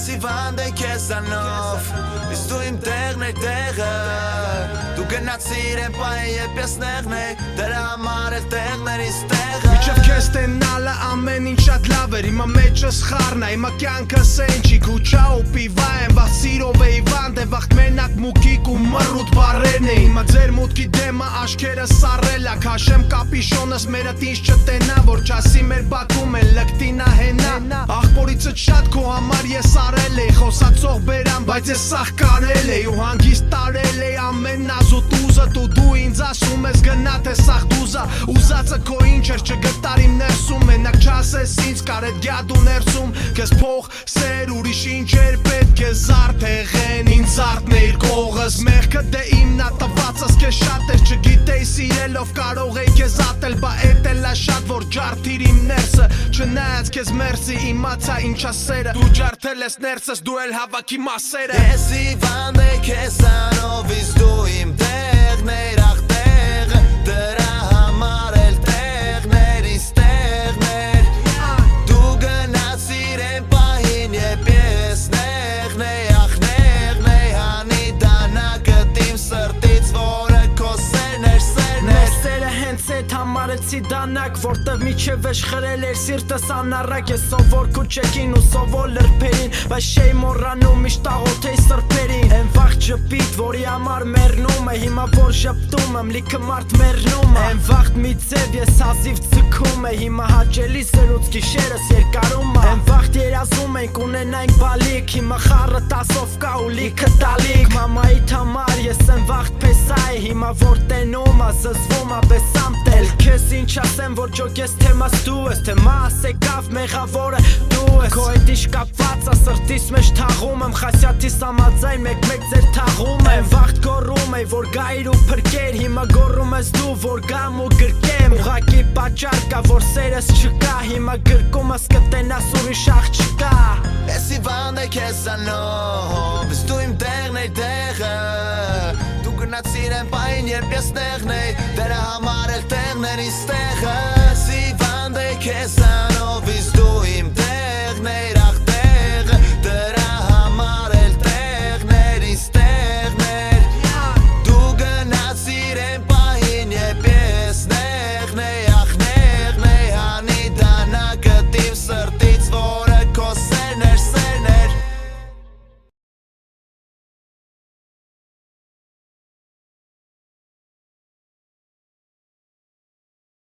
Ես հիվանդ եմ քեզանով Իսկ դու իմ տեղն ես տեղը Դու գնացիր եմ պահին երբ ես նեղն եմ Դրա համար էլ տեղն ես տեղը Միջև քեզ տենալը ամեն ինչ շատ լավ էր Հիմա մեջս խառն է, հիմա կյանքը սենչի Քուչա ու պիվա եմ, վաղ սիրով է հիվանդ է Վաղտ մենակ մուկիկ ու մռուտ բարերն է Հիմա ձեր մուտքի դեմը աշքերը սառել ա Քաշեմ կապիշոնս մերըտ ինչ չտենա Որ չասի մեր բակում են լկտինա հենա Աղբորիցդ շատ քո համար ես արել էի Խոսացող բերամ, բայց ես սաղ կարել էի Ու հանգիստ տարել էի ամեն նազուտ ուզը Դու ինձ ասում ես գնա թե սաղ դուզա Ուզածը քո ինչ էր չգտար իմ ներսում Մենակ չասես ինձ կար էդ գյադու ներսում Քեզ փող, սեր, ուրիշ ինչ էր պետք Քեզ արդ հեղեն, ինձ արդն էիր կողս Մեղքը դե իմնա տվածս քեզ շատ էր Չգիտեի սիրելով կարող էի քեզ ատել Բա էդ էլ ա շատ որ ջարդիր իմ ներսը Չնայած քեզ մերսի իմացա ինչա սերը Դու ջարդել ես ներսս, դու էլ հավաքի մասերը Ես հիվանդ եմ քեզանով Իսկ դու իմ տեղն ես աղտեղը Դրա համար էլ տեղն ես տեղն ես Դու գնացիր եմ պահին երբ ես նեղն եմ Ախ նեղն եմ հանի դանակդ իմ սրտից Որը քո սերն էր Մեր սերը հենց էդ համարեցի դանակ Որտև միջև էշխրել էր սիրտս անառակ Ես սովոր քուչեկին ու սովոր լրպերին Բայց չէի մոռանում միշտ աղոթեի սրպերին Են վաղ ջպիտ որի համար մեռնում է Հիմա որ ժպտում եմ լիքը մարդ մեռնում է Են վաղտ մի ձև ես հազիվ ձգում է Հիմա հաճելի սերուց գիշերս երկարում է Են վաղտ երազում ենք ունենայինք բալիք Հիմա խառը տասով կա ու լիքը տալիք Մամայիդ համար ես են վաղտ պեսա է Հիմա որ տենում ա զզվում ա բեսամ տել Քեզ ինչ ասեմ որ ջոգես թեմաս դու ես Թեմաս եկավ մեղավորը դու ես Քո հետ իշ կապված ա սրտիս մեջ թաղում եմ Խասյաթիս ամաձայն մեկ ձեր թաղում եմ Վաղտ գոռում էի որ գայր ու փրկեր Հիմա գոռում ես դու որ գամ ու գրկեմ Ուղակի պատճառ կա որ սերս չկա Հիմա գրկումս կտենաս ուրիշ աղջկա Ես հիվանդ եմ քեզանով Իսկ դու իմ տեղն ես տեղը Դու գնացիր եմ պահին երբ ես նեղն եմ Դրա համար էլ տեղն ես տեղը Ես հիվանդ եմ քեզանով Իսկ դու իմ